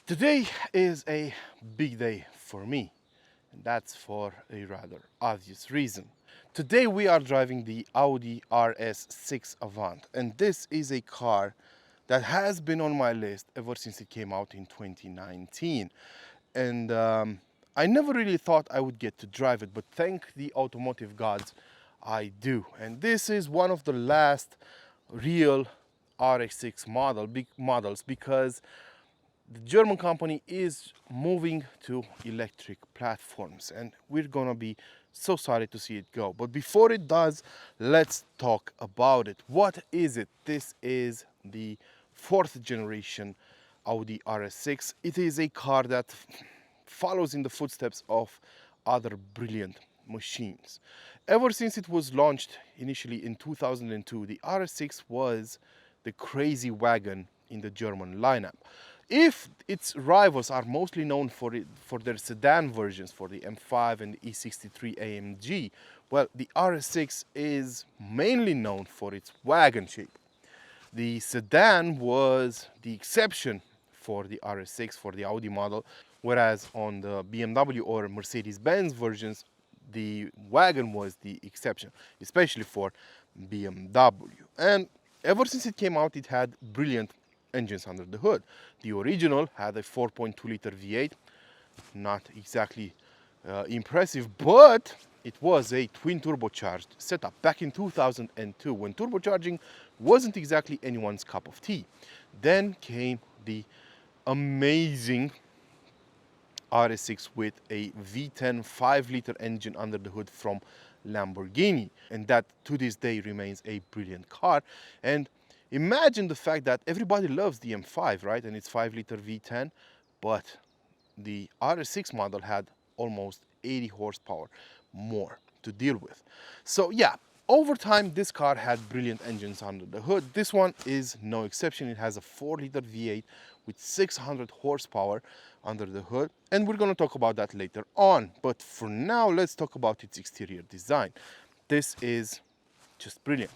Today is a big day for me, and that's for a rather obvious reason. Today we are driving the Audi RS6 Avant, and this is a car that has been on my list ever since it came out in 2019. And I never really thought I would get to drive it, but thank the automotive gods, I do. And this is one of the last real RS6 big models, because the German company is moving to electric platforms, and we're gonna be so sorry to see it go. But before it does, let's talk about it. What is it? This is the fourth generation Audi RS6. It is a car that follows in the footsteps of other brilliant machines. Ever since it was launched initially in 2002, the RS6 was the crazy wagon in the German lineup. If its rivals are mostly known for their sedan versions, for the M5 and the E63 AMG, well, the RS6 is mainly known for its wagon shape. The sedan was the exception for the RS6, for the Audi model, whereas on the BMW or Mercedes-Benz versions, the wagon was the exception, especially for BMW. And ever since it came out, it had brilliant engines under the hood. The original had a 4.2 liter V8, not exactly impressive, but it was a twin turbocharged setup back in 2002, when turbocharging wasn't exactly anyone's cup of tea. Then came the amazing RS6 with a V10 5-liter engine under the hood from Lamborghini, and that to this day remains a brilliant car. And imagine the fact that everybody loves the M5, right? And it's 5-liter V10, but the RS6 model had almost 80 horsepower more to deal with. So yeah, over time, this car had brilliant engines under the hood. This one is no exception. It has a 4-liter V8 with 600 horsepower under the hood, and we're going to talk about that later on. But for now, let's talk about its exterior design. This is just brilliant.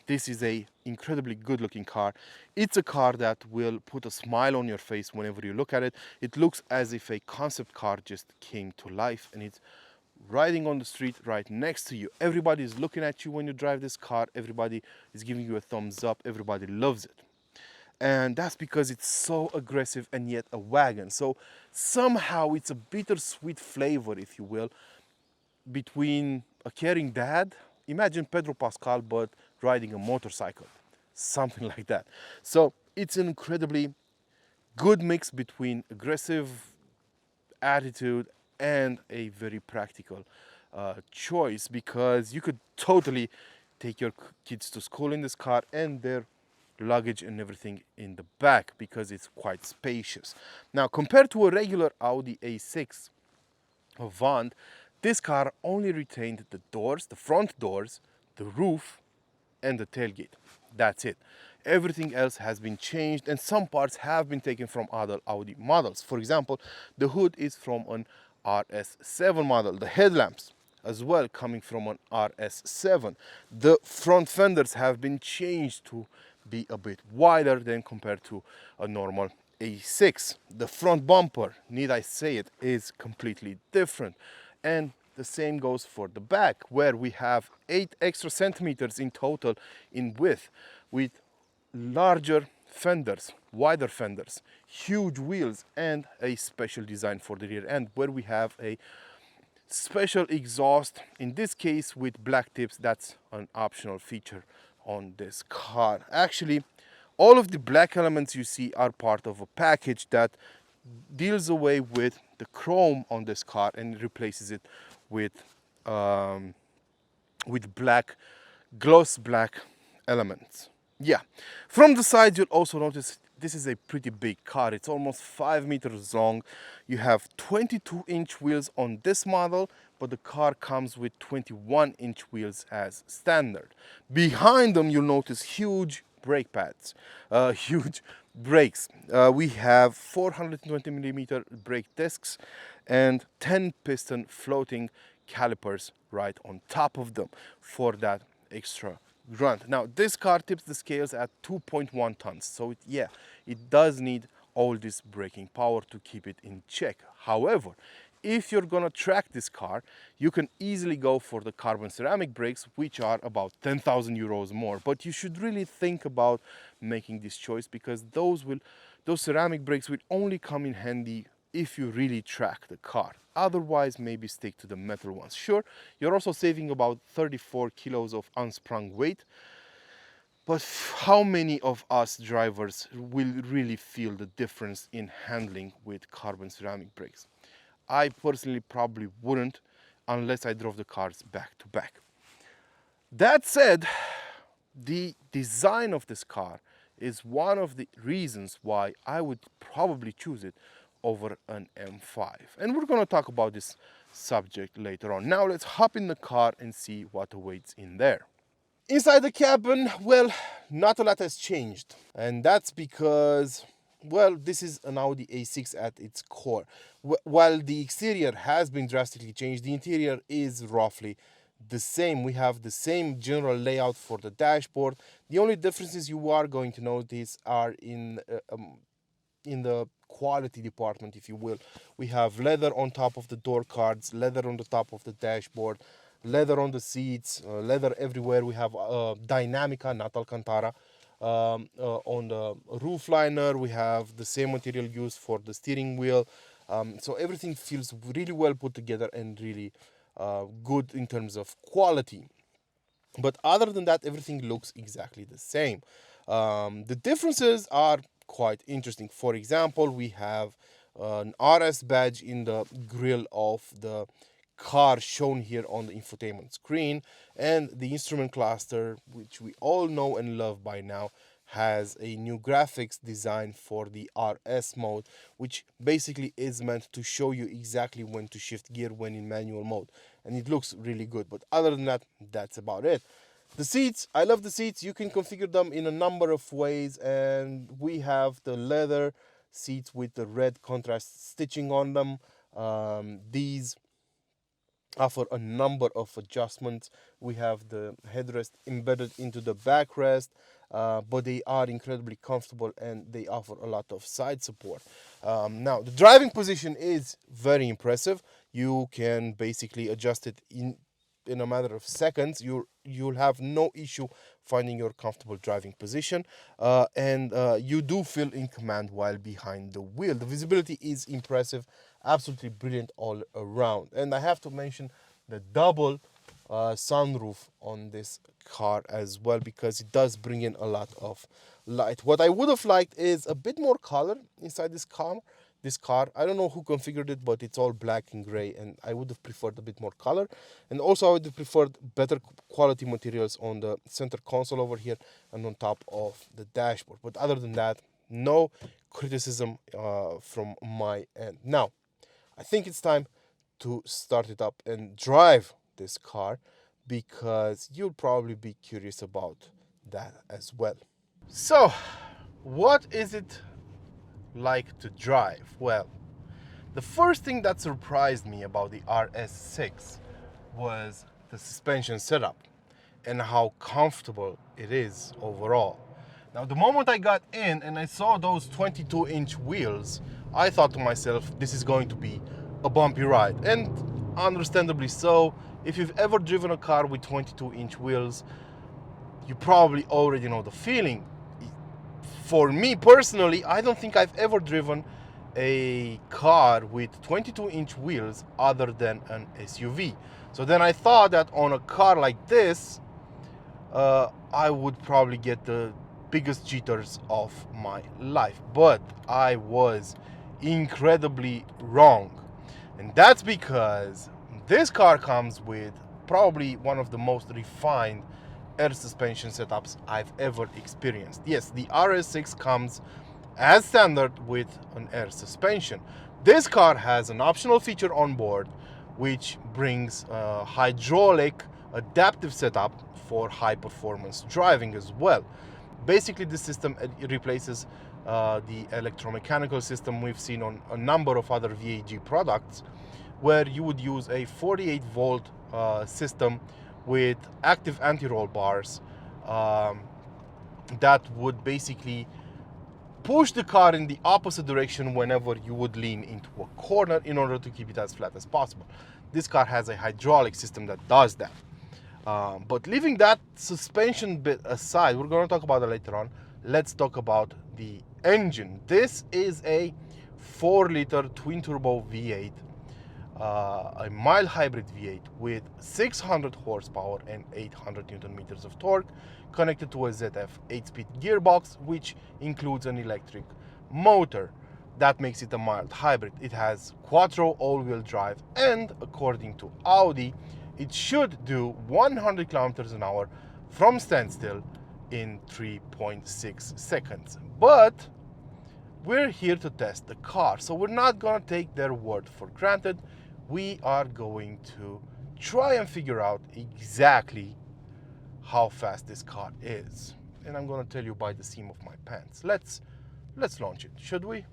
This is a incredibly good looking car. It's a car that will put a smile on your face whenever you look at it. It looks as if a concept car just came to life, and it's riding on the street right next to you. Everybody is looking at you when you drive this car. Everybody is giving you a thumbs up. Everybody loves it. And that's because it's so aggressive and yet a wagon. So somehow it's a bittersweet flavor, if you will, between a caring dad, imagine Pedro Pascal, but riding a motorcycle, something like that. So it's an incredibly good mix between aggressive attitude and a very practical choice, because you could totally take your kids to school in this car and their luggage and everything in the back, because it's quite spacious. Now, compared to a regular Audi A6 Avant, this car only retained the doors, the front doors, the roof, and the tailgate. That's it. Everything else has been changed, and some parts have been taken from other Audi models. For example, the hood is from an RS7 model. The headlamps as well coming from an RS7. The front fenders have been changed to be a bit wider than compared to a normal A6. The front bumper, need I say it, is completely different. And the same goes for the back, where we have 8 extra centimeters in total in width, with larger fenders, wider fenders, huge wheels, and a special design for the rear end, where we have a special exhaust, in this case with black tips. That's an optional feature on this car. Actually, all of the black elements you see are part of a package that deals away with the chrome on this car and replaces it with black, gloss black elements. Yeah, from the side you'll also notice this is a pretty big car. It's almost 5 meters long. You have 22-inch wheels on this model, but the car comes with 21-inch wheels as standard. Behind them you'll notice huge brake pads, huge brakes. We have 420mm brake discs and 10-piston floating calipers right on top of them for that extra grunt. Now, this car tips the scales at 2.1 tons, so it does need all this braking power to keep it in check. However, if you're gonna track this car, you can easily go for the carbon ceramic brakes, which are about 10,000 euros more. But you should really think about making this choice, because those ceramic brakes will only come in handy if you really track the car. Otherwise, maybe stick to the metal ones. Sure, you're also saving about 34 kilos of unsprung weight, but how many of us drivers will really feel the difference in handling with carbon ceramic brakes? I personally probably wouldn't, unless I drove the cars back to back. That said, the design of this car is one of the reasons why I would probably choose it over an M5. And we're going to talk about this subject later on. Now let's hop in the car and see what awaits in there. Inside the cabin, well, not a lot has changed. And that's because, well, this is an Audi A6 at its core. While the exterior has been drastically changed, the interior is roughly the same. We have the same general layout for the dashboard. The only differences you are going to notice are in the quality department, if you will. We have leather on top of the door cards, leather on the top of the dashboard, leather on the seats, leather everywhere. We have Dynamica, not Alcantara. On the roof liner, we have the same material used for the steering wheel. So everything feels really well put together and really good in terms of quality. But other than that, everything looks exactly the same. The differences are quite interesting. For example, we have an RS badge in the grille of the car shown here on the infotainment screen, and the instrument cluster, which we all know and love by now, has a new graphics design for the RS mode, which basically is meant to show you exactly when to shift gear when in manual mode, and it looks really good. But other than that, that's about it. The seats, I love the seats. You can configure them in a number of ways, and we have the leather seats with the red contrast stitching on them. These offer a number of adjustments. We have the headrest embedded into the backrest, but they are incredibly comfortable and they offer a lot of side support. Now, the driving position is very impressive. You can basically adjust it in a matter of seconds. You'll have no issue finding your comfortable driving position, and you do feel in command while behind the wheel. The visibility is impressive, absolutely brilliant all around. And I have to mention the double sunroof on this car as well, because it does bring in a lot of light. What I would have liked is a bit more color inside this car. I don't know who configured it, but it's all black and gray, and I would have preferred a bit more color. And also I would have preferred better quality materials on the center console over here and on top of the dashboard. But other than that, no criticism from my end. Now, I think it's time to start it up and drive this car, because you'll probably be curious about that as well. So, what is it like to drive? Well, the first thing that surprised me about the RS6 was the suspension setup and how comfortable it is overall. Now, the moment I got in and I saw those 22-inch wheels, I thought to myself, this is going to be a bumpy ride. And understandably so. If you've ever driven a car with 22-inch wheels, you probably already know the feeling. For me personally, I don't think I've ever driven a car with 22-inch wheels other than an SUV. So then I thought that on a car like this, I would probably get the biggest jitters of my life. But I was incredibly wrong. And that's because this car comes with probably one of the most refined air suspension setups I've ever experienced. Yes, the RS6 comes as standard with an air suspension. This car has an optional feature on board which brings a hydraulic adaptive setup for high performance driving as well. Basically, this system replaces the electromechanical system we've seen on a number of other VAG products, where you would use a 48 volt system with active anti-roll bars that would basically push the car in the opposite direction whenever you would lean into a corner in order to keep it as flat as possible. This car has a hydraulic system that does that. But leaving that suspension bit aside, we're going to talk about it later on. Let's talk about the engine. This is a 4-liter twin-turbo V8, a mild hybrid V8 with 600 horsepower and 800 Newton meters of torque, connected to a ZF 8-speed gearbox, which includes an electric motor. That makes it a mild hybrid. It has quattro all-wheel drive, and according to Audi, it should do 100 kilometers an hour from standstill in 3.6 seconds. But we're here to test the car, so we're not gonna take their word for granted. We are going to try and figure out exactly how fast this car is. And I'm gonna tell you by the seam of my pants. Let's launch it, should we?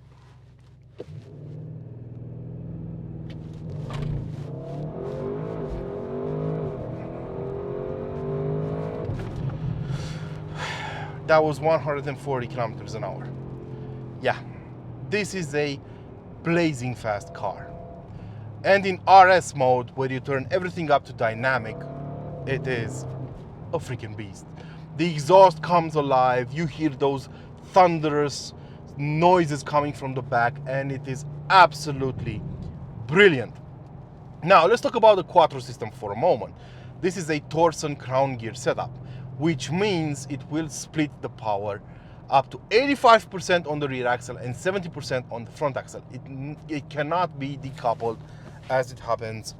That was 140 kilometers an hour. Yeah, this is a blazing fast car. And in RS mode, where you turn everything up to dynamic, it is a freaking beast. The exhaust comes alive, you hear those thunderous noises coming from the back, and it is absolutely brilliant. Now, let's talk about the quattro system for a moment. This is a torsion crown gear setup, which means it will split the power up to 85% on the rear axle and 70% on the front axle. It cannot be decoupled as it happens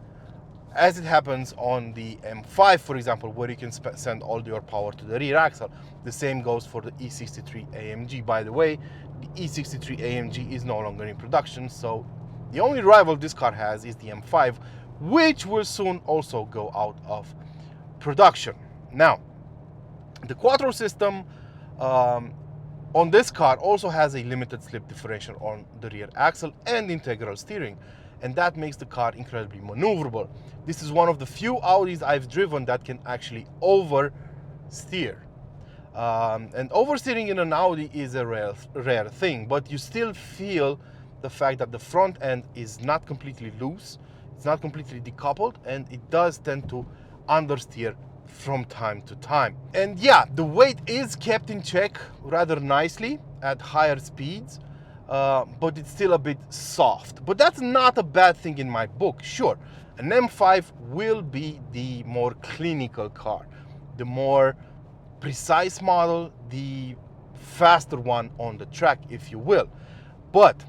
on the M5, for example, where you can send all your power to the rear axle. The same goes for the E63 AMG. By the way, the E63 AMG is no longer in production, so the only rival this car has is the M5, which will soon also go out of production. Now, the quattro system on this car also has a limited slip differential on the rear axle and integral steering, and that makes the car incredibly maneuverable. This is one of the few Audis I've driven that can actually oversteer. And oversteering in an Audi is a rare thing, but you still feel the fact that the front end is not completely loose, it's not completely decoupled, and it does tend to understeer from time to time. And yeah, the weight is kept in check rather nicely at higher speeds, but it's still a bit soft. But that's not a bad thing in my book. Sure, an M5 will be the more clinical car, the more precise model, the faster one on the track, if you will. But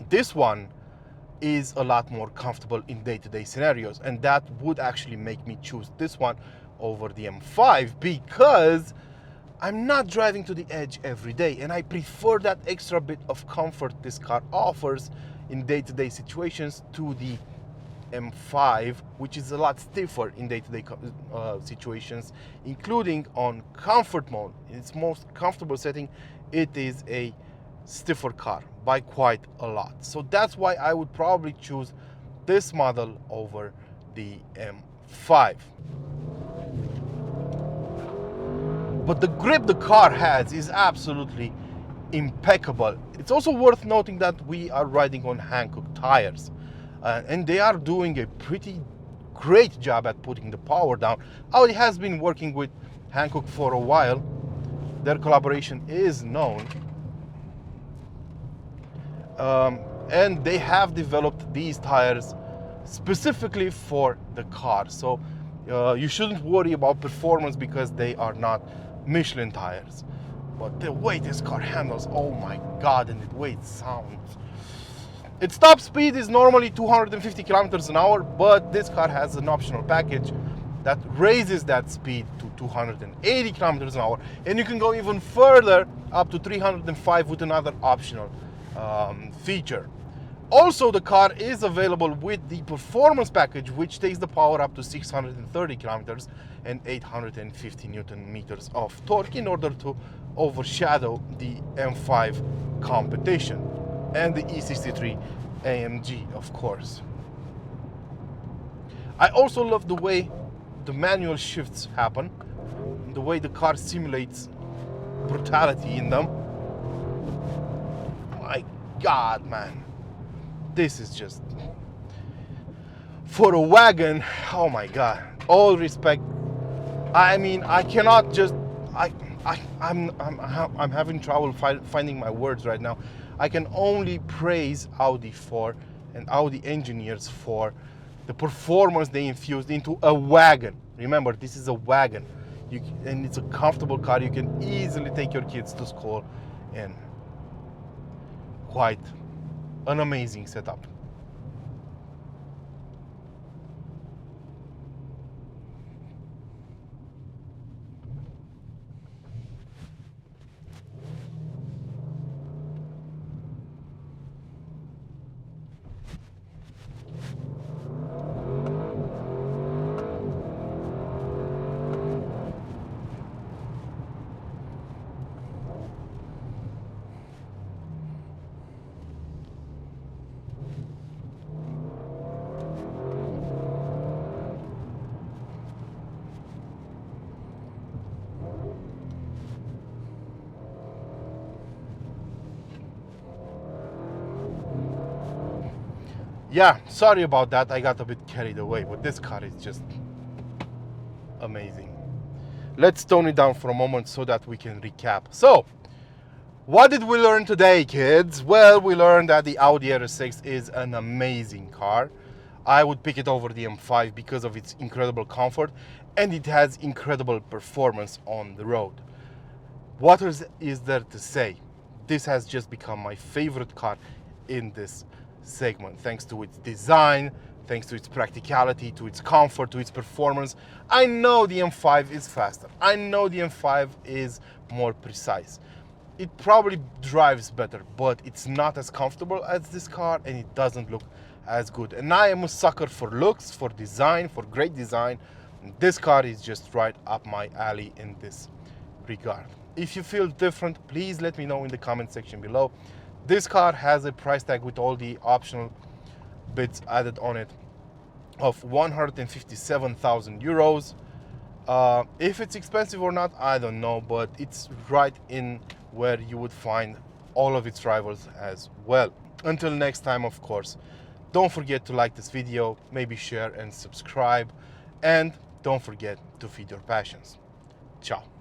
this one is a lot more comfortable in day-to-day scenarios, and that would actually make me choose this one over the M5, because I'm not driving to the edge every day, and I prefer that extra bit of comfort this car offers in day-to-day situations to the M5, which is a lot stiffer in day-to-day situations, including on comfort mode. In its most comfortable setting, it is a stiffer car by quite a lot. So that's why I would probably choose this model over the M5. But the grip the car has is absolutely impeccable. It's also worth noting that we are riding on Hankook tires, and they are doing a pretty great job at putting the power down. Audi has been working with Hankook for a while. Their collaboration is known. And they have developed these tires specifically for the car. So you shouldn't worry about performance because they are not Michelin tires. But the way this car handles, oh my God, and the way it sounds. Its top speed is normally 250 kilometers an hour, but this car has an optional package that raises that speed to 280 kilometers an hour. And you can go even further, up to 305 with another optional feature. Also, the car is available with the performance package, which takes the power up to 630 kilometers and 850 Newton meters of torque in order to overshadow the M5 competition and the E63 AMG, of course. I also love the way the manual shifts happen, the way the car simulates brutality in them. God, man, this is just for a wagon. Oh my God, all respect. I mean, I cannot just I'm having trouble finding my words right now. I can only praise Audi for and Audi engineers for the performance they infused into a wagon. Remember, this is a wagon, and it's a comfortable car. You can easily take your kids to school, and quite an amazing setup. Yeah, sorry about that. I got a bit carried away, but this car is just amazing. Let's tone it down for a moment so that we can recap. So, what did we learn today, kids? Well, we learned that the Audi RS6 is an amazing car. I would pick it over the M5 because of its incredible comfort, and it has incredible performance on the road. What is there to say? This has just become my favorite car in this segment, thanks to its design, thanks to its practicality, to its comfort, to its performance. I know the M5 is faster. I know the M5 is more precise. It probably drives better, but it's not as comfortable as this car, and it doesn't look as good. And I am a sucker for looks, for design, for great design. And this car is just right up my alley in this regard. If you feel different, please let me know in the comment section below. This car has a price tag with all the optional bits added on it of 157,000 euros. If it's expensive or not, I don't know, but it's right in where you would find all of its rivals as well. Until next time, of course, don't forget to like this video, maybe share and subscribe, and don't forget to feed your passions. Ciao.